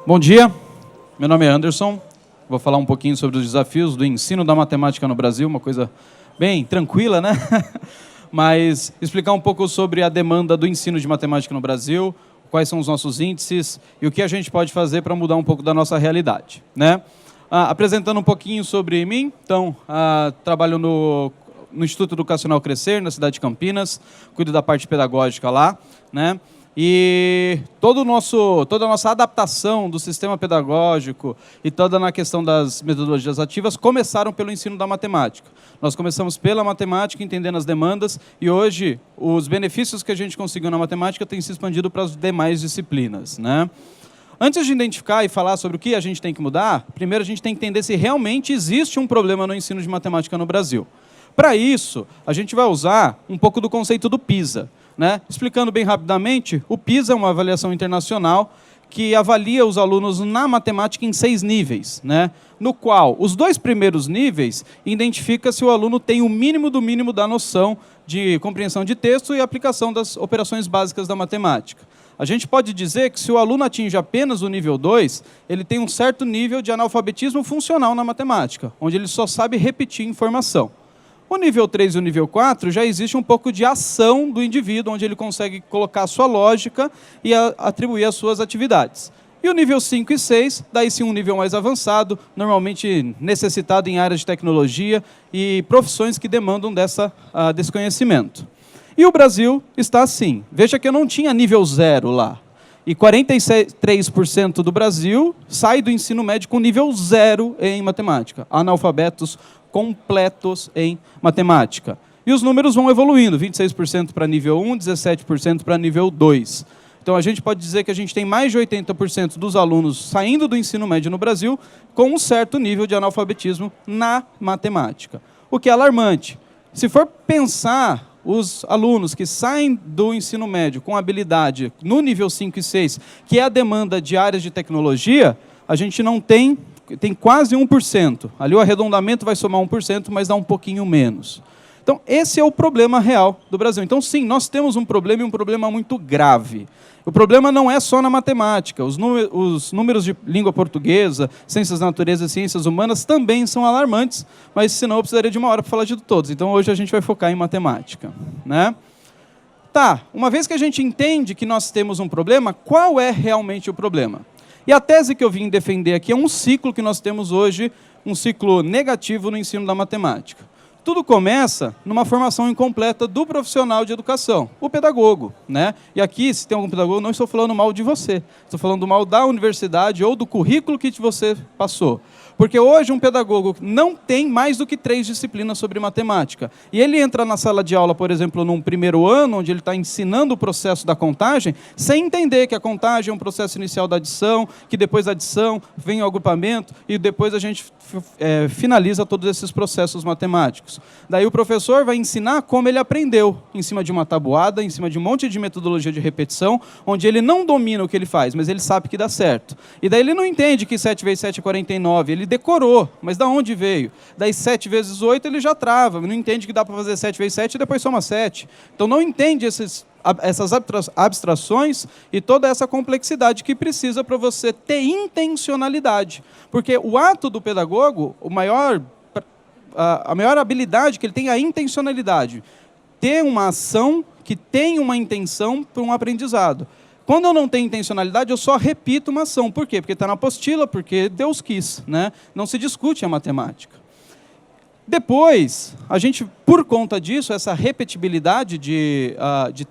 Bom dia, meu nome é Anderson, vou falar um pouquinho sobre os desafios do ensino da matemática no Brasil, uma coisa bem tranquila, né? Mas explicar um pouco sobre a demanda do ensino de matemática no Brasil, quais são os nossos índices e o que a gente pode fazer para mudar um pouco da nossa realidade, né? Apresentando um pouquinho sobre mim, então, trabalho no Instituto Educacional Crescer, na cidade de Campinas, cuido da parte pedagógica lá, né? E toda a nossa adaptação do sistema pedagógico e toda na questão das metodologias ativas começaram pelo ensino da matemática. Nós começamos pela matemática, entendendo as demandas, e hoje os benefícios que a gente conseguiu na matemática têm se expandido para as demais disciplinas, né? Antes de identificar e falar sobre o que a gente tem que mudar, primeiro a gente tem que entender se realmente existe um problema no ensino de matemática no Brasil. Para isso, a gente vai usar um pouco do conceito do PISA, né? Explicando bem rapidamente, o PISA é uma avaliação internacional que avalia os alunos na matemática em 6 níveis, né? No qual os 2 primeiros níveis identifica se o aluno tem o mínimo do mínimo da noção de compreensão de texto e aplicação das operações básicas da matemática. A gente pode dizer que se o aluno atinge apenas o nível 2, ele tem um certo nível de analfabetismo funcional na matemática, onde ele só sabe repetir informação. O nível 3 e o nível 4 já existe um pouco de ação do indivíduo, onde ele consegue colocar a sua lógica e atribuir as suas atividades. E o nível 5 e 6, daí sim um nível mais avançado, normalmente necessitado em áreas de tecnologia e profissões que demandam desse conhecimento. E o Brasil está assim. Veja que eu não tinha nível 0 lá. E 43% do Brasil sai do ensino médio com nível 0 em matemática. Analfabetos completos em matemática. E os números vão evoluindo, 26% para nível 1, 17% para nível 2. Então a gente pode dizer que a gente tem mais de 80% dos alunos saindo do ensino médio no Brasil com um certo nível de analfabetismo na matemática. O que é alarmante. Se for pensar os alunos que saem do ensino médio com habilidade no nível 5 e 6, que é a demanda de áreas de tecnologia, a gente não tem quase 1%. Ali o arredondamento vai somar 1%, mas dá um pouquinho menos. Então, esse é o problema real do Brasil. Então, sim, nós temos um problema e um problema muito grave. O problema não é só na matemática. Os números de língua portuguesa, ciências da natureza e ciências humanas também são alarmantes, mas senão eu precisaria de uma hora para falar de todos. Então, hoje a gente vai focar em matemática, né? Tá, uma vez que a gente entende que nós temos um problema, qual é realmente o problema? E a tese que eu vim defender aqui é um ciclo que nós temos hoje, um ciclo negativo no ensino da matemática. Tudo começa numa formação incompleta do profissional de educação, o pedagogo, né? E aqui, se tem algum pedagogo, não estou falando mal de você, estou falando mal da universidade ou do currículo que você passou. Porque hoje um pedagogo não tem mais do que 3 disciplinas sobre matemática. E ele entra na sala de aula, por exemplo, num primeiro ano, onde ele está ensinando o processo da contagem, sem entender que a contagem é um processo inicial da adição, que depois da adição vem o agrupamento, e depois a gente finaliza todos esses processos matemáticos. Daí o professor vai ensinar como ele aprendeu, em cima de uma tabuada, em cima de um monte de metodologia de repetição, onde ele não domina o que ele faz, mas ele sabe que dá certo. E daí ele não entende que 7 vezes 7 é 49, ele decorou, mas da onde veio? Daí 7 vezes 8 ele já trava, não entende que dá para fazer 7 vezes 7 e depois soma 7. Então não entende essas abstrações e toda essa complexidade que precisa para você ter intencionalidade. Porque o ato do pedagogo, a maior habilidade que ele tem é a intencionalidade. Ter uma ação que tem uma intenção para um aprendizado. Quando eu não tenho intencionalidade, eu só repito uma ação. Por quê? Porque está na apostila, porque Deus quis, né? Não se discute a matemática. Depois, a gente, por conta disso, essa repetibilidade de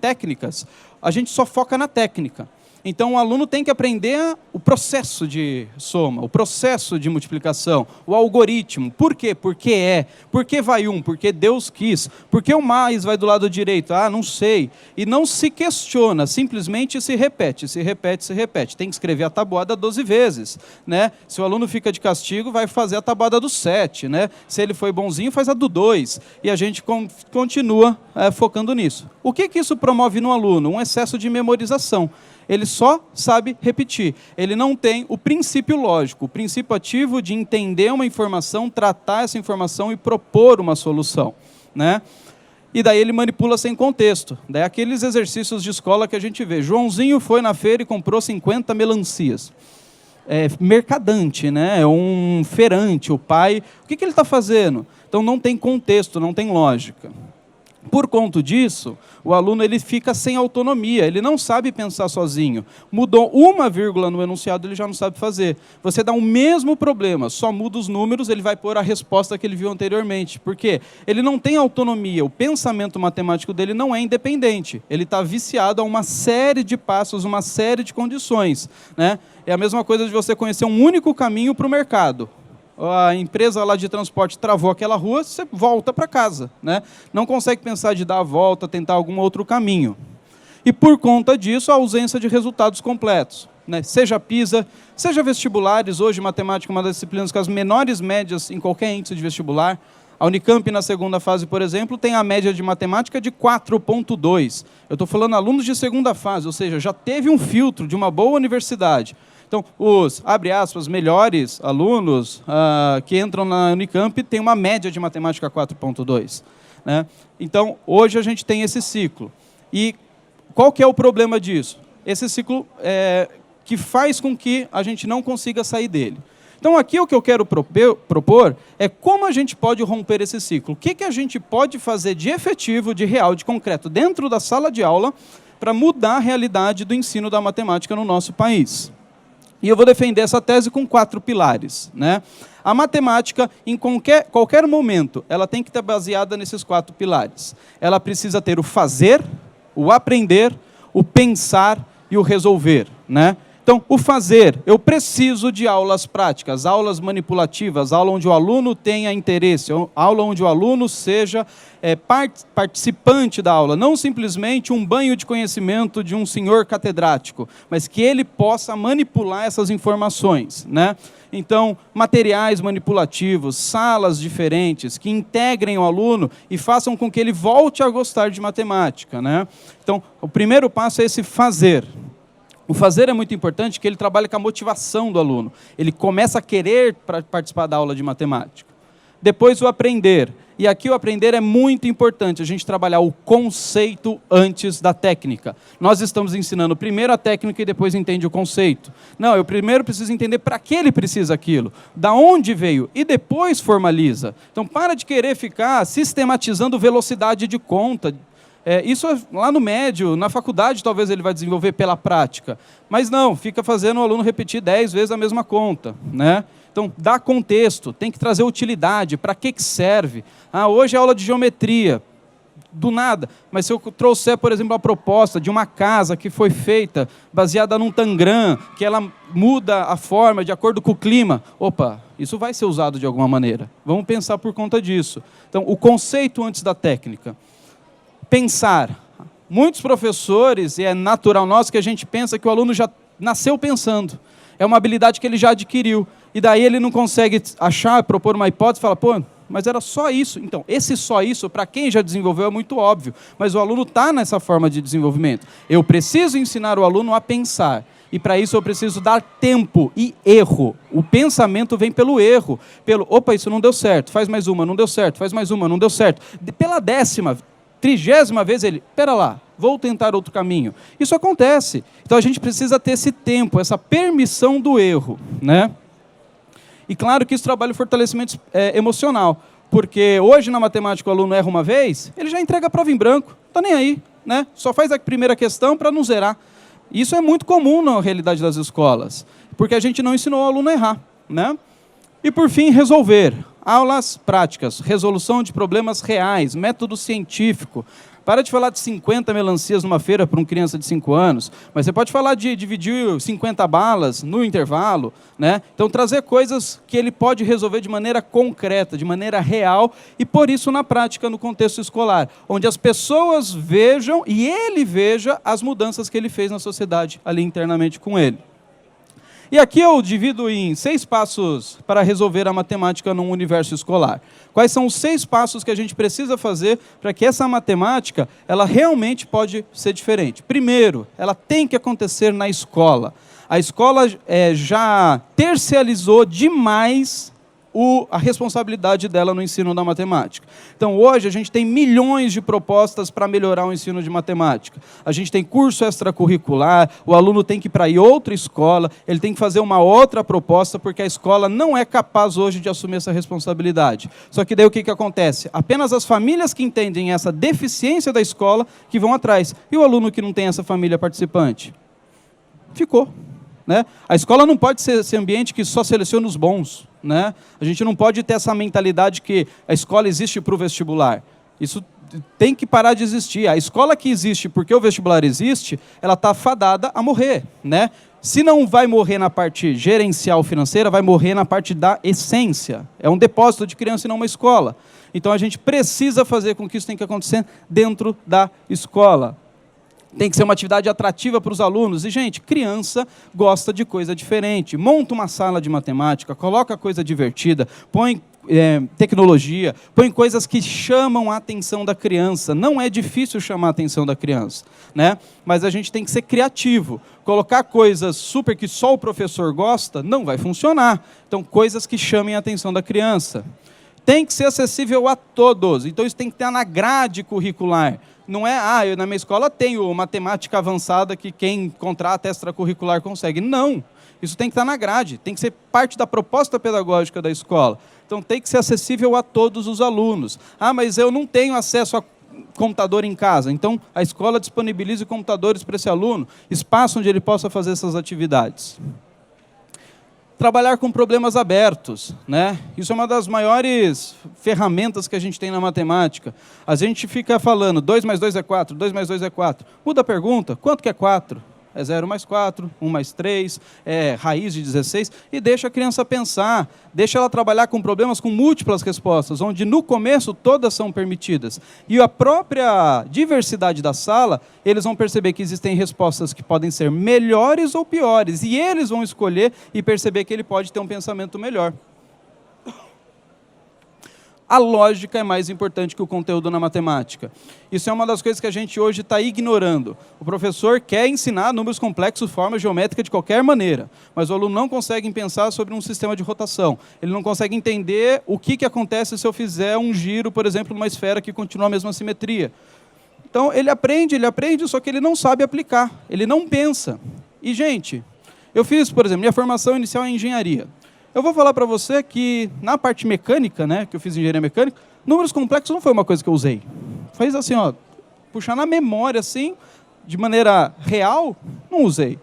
técnicas, a gente só foca na técnica. Então, o aluno tem que aprender o processo de soma, o processo de multiplicação, o algoritmo. Por quê? Porque é. Por que vai 1? Porque Deus quis. Por que o mais vai do lado direito? Ah, não sei. E não se questiona, simplesmente se repete, se repete, se repete. Tem que escrever a tabuada 12 vezes, né? Se o aluno fica de castigo, vai fazer a tabuada do 7, né? Se ele foi bonzinho, faz a do 2. E a gente continua focando nisso. O que isso promove no aluno? Um excesso de memorização. Ele só sabe repetir. Ele não tem o princípio lógico, o princípio ativo de entender uma informação, tratar essa informação e propor uma solução, né? E daí ele manipula sem contexto. Daí aqueles exercícios de escola que a gente vê. Joãozinho foi na feira e comprou 50 melancias. mercadante, né? É um feirante, o pai. O que ele está fazendo? Então não tem contexto, não tem lógica. Por conta disso, o aluno ele fica sem autonomia, ele não sabe pensar sozinho. Mudou uma vírgula no enunciado, ele já não sabe fazer. Você dá o mesmo problema, só muda os números, ele vai pôr a resposta que ele viu anteriormente. Por quê? Ele não tem autonomia, o pensamento matemático dele não é independente. Ele está viciado a uma série de passos, uma série de condições, né? É a mesma coisa de você conhecer um único caminho para o mercado. A empresa lá de transporte travou aquela rua, você volta para casa, né? Não consegue pensar de dar a volta, tentar algum outro caminho. E por conta disso, a ausência de resultados completos, né? Seja PISA, seja vestibulares, hoje matemática é uma das disciplinas com as menores médias em qualquer índice de vestibular. A Unicamp, na segunda fase, por exemplo, tem a média de matemática de 4,2. Eu estou falando alunos de segunda fase, ou seja, já teve um filtro de uma boa universidade. Então, os, abre aspas, melhores alunos que entram na Unicamp têm uma média de matemática 4,2. Né? Então, hoje a gente tem esse ciclo. E qual que é o problema disso? Esse ciclo que faz com que a gente não consiga sair dele. Então, aqui o que eu quero propor é como a gente pode romper esse ciclo. O que a gente pode fazer de efetivo, de real, de concreto, dentro da sala de aula, para mudar a realidade do ensino da matemática no nosso país. E eu vou defender essa tese com 4 pilares, né? A matemática, em qualquer momento, ela tem que estar baseada nesses 4 pilares. Ela precisa ter o fazer, o aprender, o pensar e o resolver, né? Então, o fazer, eu preciso de aulas práticas, aulas manipulativas, aula onde o aluno tenha interesse, aula onde o aluno seja participante da aula, não simplesmente um banho de conhecimento de um senhor catedrático, mas que ele possa manipular essas informações, né? Então, materiais manipulativos, salas diferentes, que integrem o aluno e façam com que ele volte a gostar de matemática, né? Então, o primeiro passo é esse fazer. O fazer é muito importante, que ele trabalha com a motivação do aluno. Ele começa a querer participar da aula de matemática. Depois o aprender. E aqui o aprender é muito importante, a gente trabalhar o conceito antes da técnica. Nós estamos ensinando primeiro a técnica e depois entende o conceito. Não, eu primeiro preciso entender para que ele precisa aquilo, da onde veio, e depois formaliza. Então para de querer ficar sistematizando velocidade de conta. Isso lá no médio, na faculdade talvez ele vai desenvolver pela prática. Mas não, fica fazendo o aluno repetir 10 vezes a mesma conta, né? Então, dá contexto, tem que trazer utilidade, para que serve. Hoje é aula de geometria, do nada. Mas se eu trouxer, por exemplo, a proposta de uma casa que foi feita baseada num tangram, que ela muda a forma de acordo com o clima, opa, isso vai ser usado de alguma maneira. Vamos pensar por conta disso. Então, o conceito antes da técnica. Pensar. Muitos professores, e é natural nosso, que a gente pensa que o aluno já nasceu pensando. É uma habilidade que ele já adquiriu. E daí ele não consegue achar, propor uma hipótese e fala, pô, mas era só isso. Então, esse só isso, para quem já desenvolveu, é muito óbvio. Mas o aluno está nessa forma de desenvolvimento. Eu preciso ensinar o aluno a pensar. E para isso eu preciso dar tempo e erro. O pensamento vem pelo erro. Opa, isso não deu certo, faz mais uma, não deu certo, faz mais uma, não deu certo. Pela 30ª vez ele, espera lá, vou tentar outro caminho. Isso acontece. Então a gente precisa ter esse tempo, essa permissão do erro, né? E claro que isso trabalha o fortalecimento emocional, porque hoje na matemática o aluno erra uma vez, ele já entrega a prova em branco, não está nem aí, né? Só faz a primeira questão para não zerar. Isso é muito comum na realidade das escolas, porque a gente não ensinou o aluno a errar, né? E por fim, resolver. Aulas práticas, resolução de problemas reais, método científico. Para de falar de 50 melancias numa feira para uma criança de 5 anos, mas você pode falar de dividir 50 balas no intervalo, né? Então, trazer coisas que ele pode resolver de maneira concreta, de maneira real, e por isso na prática, no contexto escolar, onde as pessoas vejam e ele veja as mudanças que ele fez na sociedade ali internamente com ele. E aqui eu divido em 6 passos para resolver a matemática num universo escolar. Quais são os 6 passos que a gente precisa fazer para que essa matemática ela realmente pode ser diferente? Primeiro, ela tem que acontecer na escola. A escola já tercializou demais a responsabilidade dela no ensino da matemática. Então, hoje, a gente tem milhões de propostas para melhorar o ensino de matemática. A gente tem curso extracurricular, o aluno tem que ir para outra escola, ele tem que fazer uma outra proposta, porque a escola não é capaz hoje de assumir essa responsabilidade. Só que daí o que acontece? Apenas as famílias que entendem essa deficiência da escola que vão atrás. E o aluno que não tem essa família participante? Ficou. Né? A escola não pode ser esse ambiente que só seleciona os bons. Né? A gente não pode ter essa mentalidade que a escola existe para o vestibular. Isso tem que parar de existir. A escola que existe porque o vestibular existe, ela está fadada a morrer. Né? Se não vai morrer na parte gerencial financeira, vai morrer na parte da essência. É um depósito de criança e não uma escola. Então a gente precisa fazer com que isso tenha que acontecer dentro da escola. Tem que ser uma atividade atrativa para os alunos. E, gente, criança gosta de coisa diferente. Monta uma sala de matemática, coloca coisa divertida, põe tecnologia, põe coisas que chamam a atenção da criança. Não é difícil chamar a atenção da criança, né? Mas a gente tem que ser criativo. Colocar coisas super que só o professor gosta, não vai funcionar. Então, coisas que chamem a atenção da criança. Tem que ser acessível a todos. Então, isso tem que estar na grade curricular. Não é, eu na minha escola tenho matemática avançada que quem contrata extracurricular consegue. Não, isso tem que estar na grade, tem que ser parte da proposta pedagógica da escola. Então tem que ser acessível a todos os alunos. Mas eu não tenho acesso a computador em casa. Então a escola disponibiliza computadores para esse aluno, espaço onde ele possa fazer essas atividades. Trabalhar com problemas abertos, né? Isso é uma das maiores ferramentas que a gente tem na matemática. A gente fica falando 2 mais 2 é 4, 2 mais 2 é 4. Muda a pergunta, quanto que é 4? É 0 mais 4, 1 mais 3, é raiz de 16, e deixa a criança pensar, deixa ela trabalhar com problemas com múltiplas respostas, onde no começo todas são permitidas. E a própria diversidade da sala, eles vão perceber que existem respostas que podem ser melhores ou piores, e eles vão escolher e perceber que ele pode ter um pensamento melhor. A lógica é mais importante que o conteúdo na matemática. Isso é uma das coisas que a gente hoje está ignorando. O professor quer ensinar números complexos, forma geométrica de qualquer maneira, mas o aluno não consegue pensar sobre um sistema de rotação. Ele não consegue entender o que acontece se eu fizer um giro, por exemplo, numa esfera que continua a mesma simetria. Então, ele aprende, só que ele não sabe aplicar, ele não pensa. E, gente, eu fiz, por exemplo, minha formação inicial em engenharia. Eu vou falar para você que, na parte mecânica, né, que eu fiz engenharia mecânica, números complexos não foi uma coisa que eu usei. Faz assim, puxar na memória, assim, de maneira real, não usei.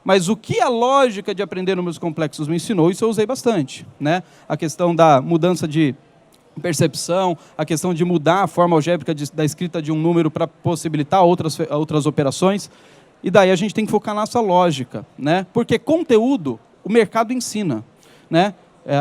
Mas o que a lógica de aprender números complexos me ensinou, isso eu usei bastante. Né? A questão da mudança de percepção, a questão de mudar a forma algébrica da escrita de um número para possibilitar outras operações. E daí a gente tem que focar nessa lógica. Né? Porque conteúdo, o mercado ensina. Né?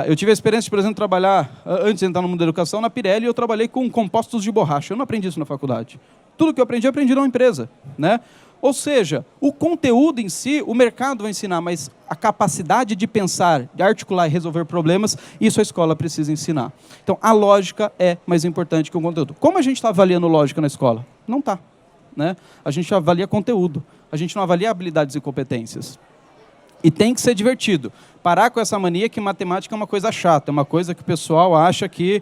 Eu tive a experiência de, por exemplo, trabalhar, antes de entrar no mundo da educação, na Pirelli, eu trabalhei com compostos de borracha. Eu não aprendi isso na faculdade. Tudo que eu aprendi numa empresa. Né? Ou seja, o conteúdo em si, o mercado vai ensinar, mas a capacidade de pensar, de articular e resolver problemas, isso a escola precisa ensinar. Então, a lógica é mais importante que o conteúdo. Como a gente está avaliando lógica na escola? Não está. Né? A gente avalia conteúdo. A gente não avalia habilidades e competências. E tem que ser divertido. Parar com essa mania que matemática é uma coisa chata, é uma coisa que o pessoal acha que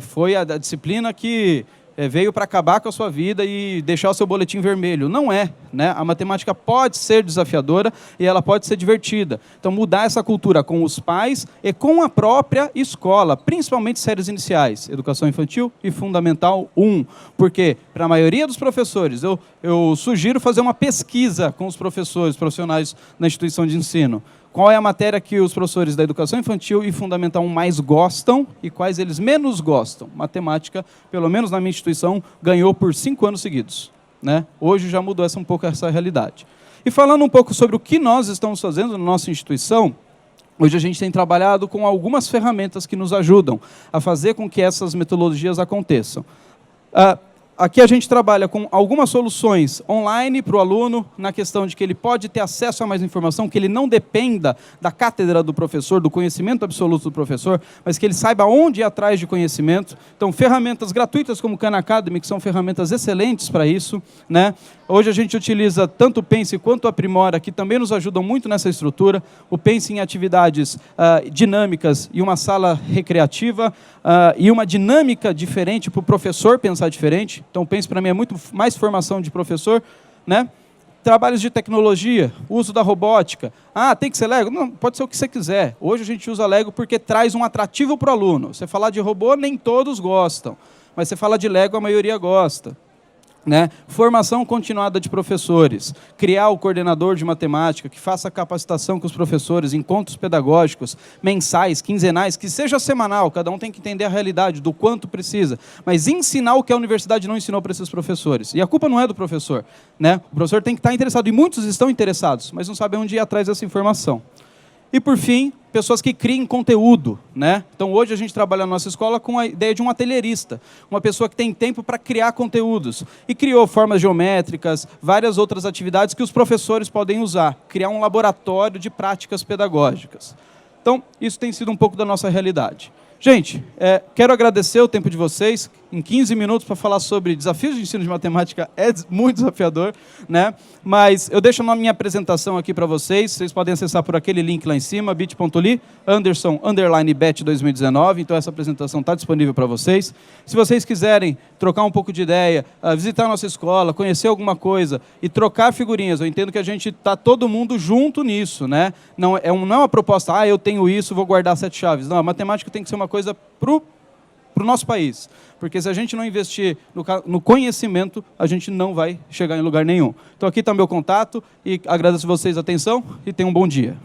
foi a disciplina que veio para acabar com a sua vida e deixar o seu boletim vermelho. Não é. Né? A matemática pode ser desafiadora e ela pode ser divertida. Então, mudar essa cultura com os pais e com a própria escola, principalmente séries iniciais, Educação Infantil e Fundamental 1. Porque, para a maioria dos professores, eu sugiro fazer uma pesquisa com os professores profissionais na instituição de ensino. Qual é a matéria que os professores da Educação Infantil e Fundamental 1 mais gostam e quais eles menos gostam? Matemática, pelo menos na minha instituição, ganhou por 5 anos seguidos. Né? Hoje já mudou um pouco essa realidade. E falando um pouco sobre o que nós estamos fazendo na nossa instituição, hoje a gente tem trabalhado com algumas ferramentas que nos ajudam a fazer com que essas metodologias aconteçam. Aqui a gente trabalha com algumas soluções online para o aluno, na questão de que ele pode ter acesso a mais informação, que ele não dependa da cátedra do professor, do conhecimento absoluto do professor, mas que ele saiba onde ir atrás de conhecimento. Então, ferramentas gratuitas como o Khan Academy, que são ferramentas excelentes para isso, né? Hoje a gente utiliza tanto o Pense quanto o Aprimora, que também nos ajudam muito nessa estrutura. O Pense em atividades dinâmicas e uma sala recreativa e uma dinâmica diferente para o professor pensar diferente. Então, o Pense para mim é muito mais formação de professor, né? Trabalhos de tecnologia, uso da robótica. Ah, tem que ser Lego? Não, pode ser o que você quiser. Hoje a gente usa Lego porque traz um atrativo para o aluno. Você falar de robô, nem todos gostam. Mas você fala de Lego, a maioria gosta. Né? Formação continuada de professores, criar o coordenador de matemática, que faça capacitação com os professores, encontros pedagógicos, mensais, quinzenais, que seja semanal, cada um tem que entender a realidade, do quanto precisa, mas ensinar o que a universidade não ensinou para esses professores. E a culpa não é do professor, né? O professor tem que estar interessado, e muitos estão interessados, mas não sabem onde ir atrás dessa informação. E, por fim, pessoas que criem conteúdo, né? Então, hoje a gente trabalha na nossa escola com a ideia de um atelierista, uma pessoa que tem tempo para criar conteúdos. E criou formas geométricas, várias outras atividades que os professores podem usar, criar um laboratório de práticas pedagógicas. Então, isso tem sido um pouco da nossa realidade. Gente, quero agradecer o tempo de vocês. Em 15 minutos para falar sobre desafios de ensino de matemática é muito desafiador, né? Mas eu deixo a minha apresentação aqui para vocês. Vocês podem acessar por aquele link lá em cima, bit.ly, Anderson_bet 2019. Então essa apresentação está disponível para vocês. Se vocês quiserem trocar um pouco de ideia, visitar a nossa escola, conhecer alguma coisa e trocar figurinhas, eu entendo que a gente está todo mundo junto nisso, né? Não é uma proposta, eu tenho isso, vou guardar 7 chaves. Não, a matemática tem que ser uma coisa para o nosso país. Porque se a gente não investir no conhecimento, a gente não vai chegar em lugar nenhum. Então aqui está meu contato e agradeço a vocês a atenção e tenham um bom dia.